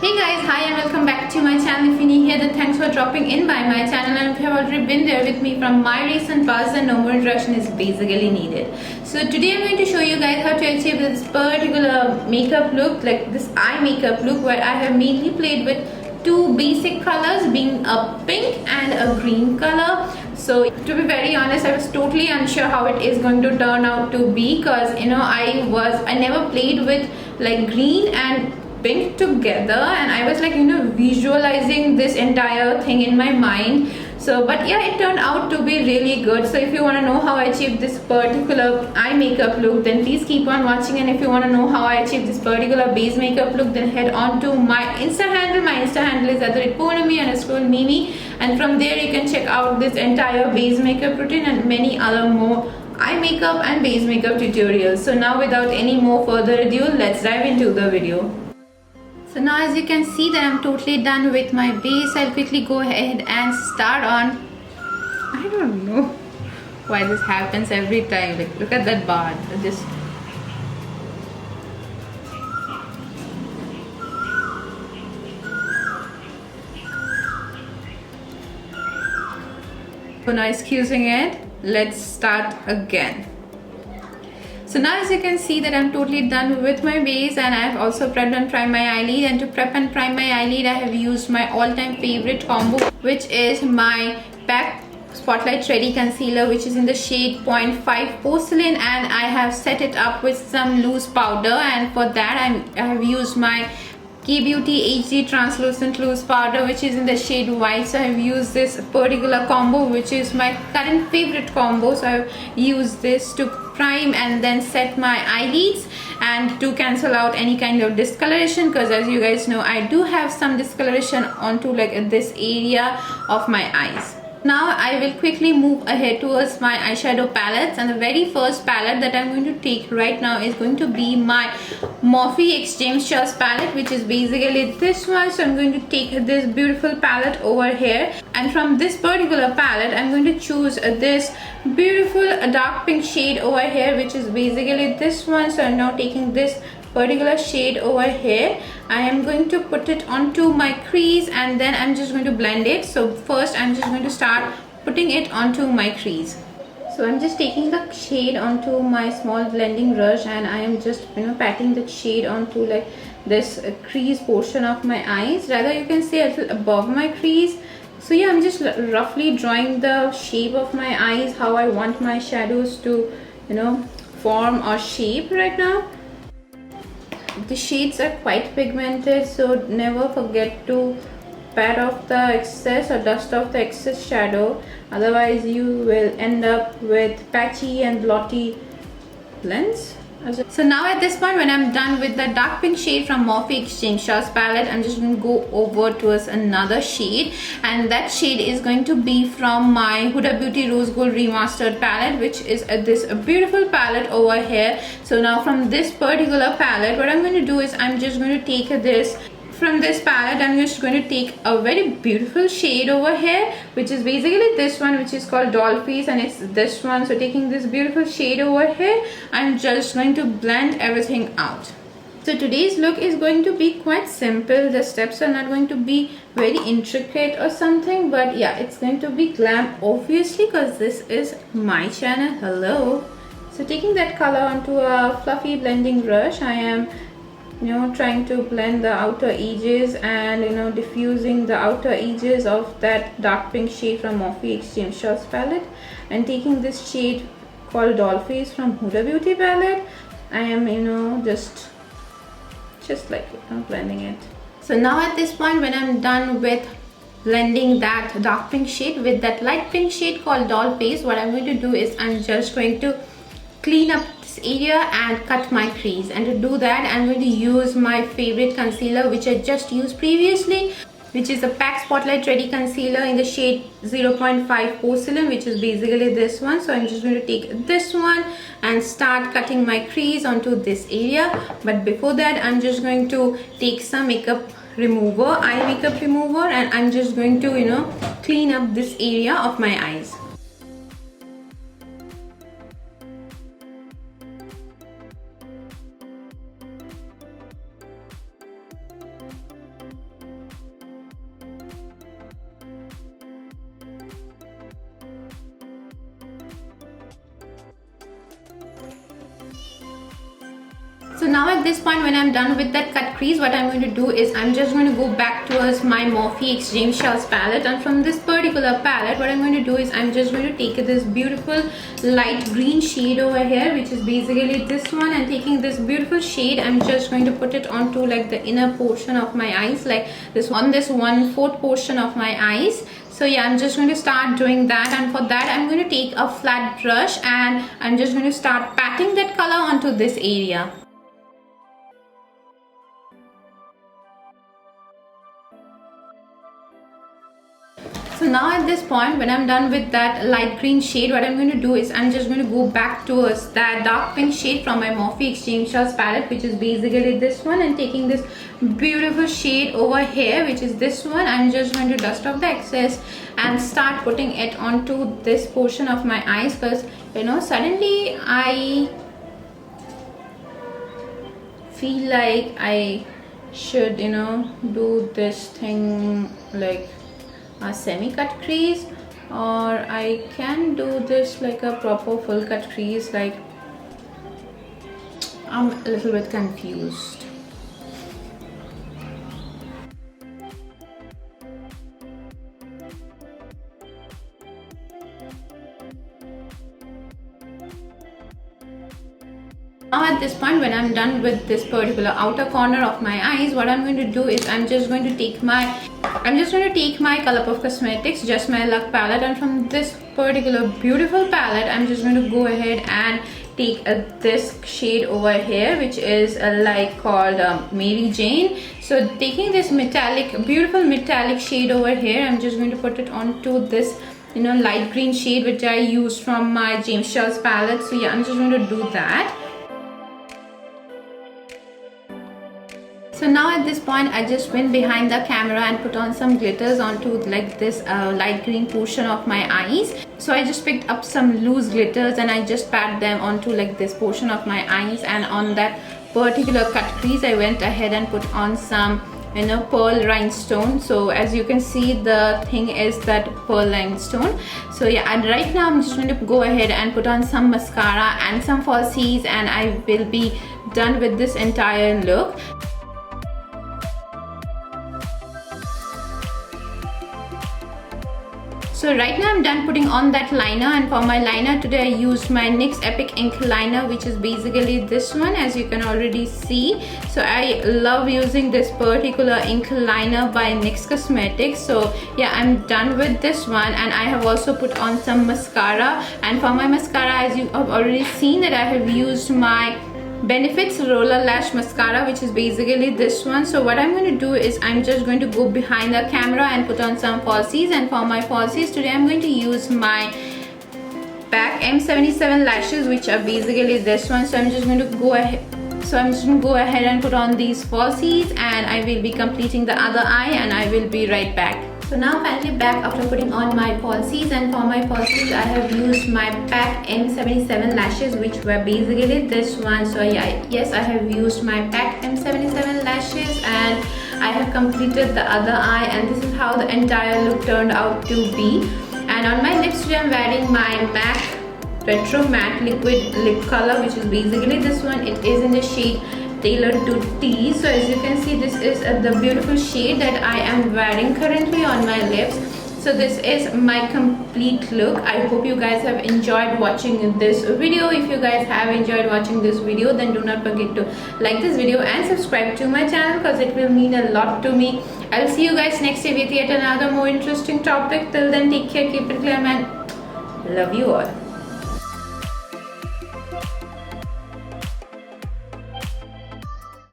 Hey guys, hi and welcome back to my channel. If you're new here, then thanks for dropping in by my channel, and if you have already been there with me from my recent past, then no more introduction is basically needed. So today I'm going to show you guys how to achieve this particular makeup look, like this eye makeup look, where I have mainly played with two basic colors, being a pink and a green color. So to be very honest, I was totally unsure how it is going to turn out to be, because I never played with like green and pink together, and I was like visualizing this entire thing in my mind. So but yeah, it turned out to be really good. So if you want to know how I achieved this particular eye makeup look, then please keep on watching. And if you want to know how I achieved this particular base makeup look, then head on to my Insta handle. My Insta handle is @Poonami_Mimi, and from there you can check out this entire base makeup routine and many other more eye makeup and base makeup tutorials. So now without any more further ado, let's dive into the video. So now as you can see that I'm totally done with my base, I'll quickly go ahead and start on. I don't know why this happens every time. Like, look at that bar. Just so now excusing it, let's start again. So now as you can see that I'm totally done with my base, and I have also prepped and primed my eyelid. And to prep and prime my eyelid, I have used my all-time favorite combo, which is my PAC Spotlight Ready Concealer, which is in the shade 0.5 Porcelain, and I have set it up with some loose powder. And for that I have used my K-Beauty HD Translucent Loose Powder, which is in the shade White. So I have used this particular combo, which is my current favorite combo. So I have used this to prime and then set my eyelids, and to cancel out any kind of discoloration, because as you guys know, I do have some discoloration onto like this area of my eyes. Now I will quickly move ahead towards my eyeshadow palettes, and the very first palette that I'm going to take right now is going to be my Morphe X James Charles palette, which is basically this one. So I'm going to take this beautiful palette over here, and from this particular palette I'm going to choose this beautiful dark pink shade over here, which is basically this one. So I'm now taking this particular shade over here. I am going to put it onto my crease, and then I'm just going to blend it. So first I'm just going to start putting it onto my crease. So I'm just taking the shade onto my small blending brush, and I am just patting the shade onto like this crease portion of my eyes, rather you can say a little above my crease. So yeah, I'm just roughly drawing the shape of my eyes, how I want my shadows to form or shape right now. The shades are quite pigmented, so never forget to pat off the excess or dust off the excess shadow, otherwise you will end up with patchy and blotty lens. So now at this point, when I'm done with the dark pink shade from Morphe X James Charles palette, I'm just going to go over towards another shade, and that shade is going to be from my Huda Beauty Rose Gold Remastered palette, which is this beautiful palette over here. So now from this particular palette, what I'm going to do is I'm just going to take this. From this palette, I'm just going to take a very beautiful shade over here, which is basically this one, which is called Doll Face, and it's this one. So taking this beautiful shade over here, I'm just going to blend everything out. So today's look is going to be quite simple. The steps are not going to be very intricate or something, but yeah, it's going to be glam, obviously, because this is my channel. Hello. So taking that color onto a fluffy blending brush, I am trying to blend the outer edges and diffusing the outer edges of that dark pink shade from Morphe X James Charles palette, and taking this shade called Doll Face from Huda Beauty palette, I am just like blending it. So now at this point, when I'm done with blending that dark pink shade with that light pink shade called Doll Face, what I'm going to do is I'm just going to clean up this area and cut my crease. And to do that, I'm going to use my favorite concealer, which I just used previously, which is the PAC Spotlight Ready Concealer in the shade 0.5 Porcelain, which is basically this one. So I'm just going to take this one and start cutting my crease onto this area. But before that, I'm just going to take some makeup remover, eye makeup remover, and I'm just going to clean up this area of my eyes. now at this point, when I'm done with that cut crease, what I'm going to do is I'm just going to go back towards my Morphe X James Charles palette, and from this particular palette, what I'm going to do is I'm just going to take this beautiful light green shade over here, which is basically this one, and taking this beautiful shade, I'm just going to put it onto like the inner portion of my eyes, like this on this 1/4 portion of my eyes. So yeah, I'm just going to start doing that, and for that I'm going to take a flat brush and I'm just going to start patting that color onto this area. So now at this point, when I'm done with that light green shade, what I'm going to do is I'm just going to go back towards that dark pink shade from my Morphe X James Charles palette, which is basically this one, and taking this beautiful shade over here, which is this one, I'm just going to dust off the excess and start putting it onto this portion of my eyes, because you know, suddenly I feel like I should, you know, do this thing like a semi-cut crease, or I can do this like a proper full cut crease. Like, I'm a little bit confused. Now at this point, when I'm done with this particular outer corner of my eyes, what I'm going to do is I'm just going to take my Colourpop Cosmetics Just My Luck palette, and from this particular beautiful palette, I'm just going to go ahead and take this shade over here, which is like called Mary Jane. So taking this beautiful metallic shade over here, I'm just going to put it onto this, you know, light green shade which I used from my James Charles palette. So yeah, I'm just going to do that. So now at this point, I just went behind the camera and put on some glitters onto like this light green portion of my eyes. So I just picked up some loose glitters and I just pat them onto like this portion of my eyes, and on that particular cut crease, I went ahead and put on some, you know, pearl rhinestone. So as you can see, the thing is that pearl rhinestone. So yeah, and right now I'm just going to go ahead and put on some mascara and some falsies, and I will be done with this entire look. So right now I'm done putting on that liner, and for my liner today I used my NYX Epic Ink liner, which is basically this one, as you can already see. So I love using this particular ink liner by NYX Cosmetics. So yeah, I'm done with this one, and I have also put on some mascara, and for my mascara, as you have already seen, that I have used my Benefits Roller Lash Mascara, which is basically this one. So what I'm going to do is I'm just going to go behind the camera and put on some falsies, and for my falsies today I'm going to use my PAC M77 lashes, which are basically this one. So I'm just going to go ahead and put on these falsies, and I will be completing the other eye, and I will be right back. So now finally back after putting on my falsies, and for my falsies I have used my PAC M77 lashes, which were basically this one. So yeah, yes, I have used my PAC M77 lashes, and I have completed the other eye, and this is how the entire look turned out to be. And on my lips today I'm wearing my MAC Retro Matte Liquid Lip Color, which is basically this one. It is in the shade Tailored to Tea. So as you can see, this is the beautiful shade that I am wearing currently on my lips. So this is my complete look. I hope you guys have enjoyed watching this video. If you guys have enjoyed watching this video, then do not forget to like this video and subscribe to my channel, because it will mean a lot to me. I'll see you guys next day with yet another more interesting topic. Till then, take care, keep it glam, and love you all.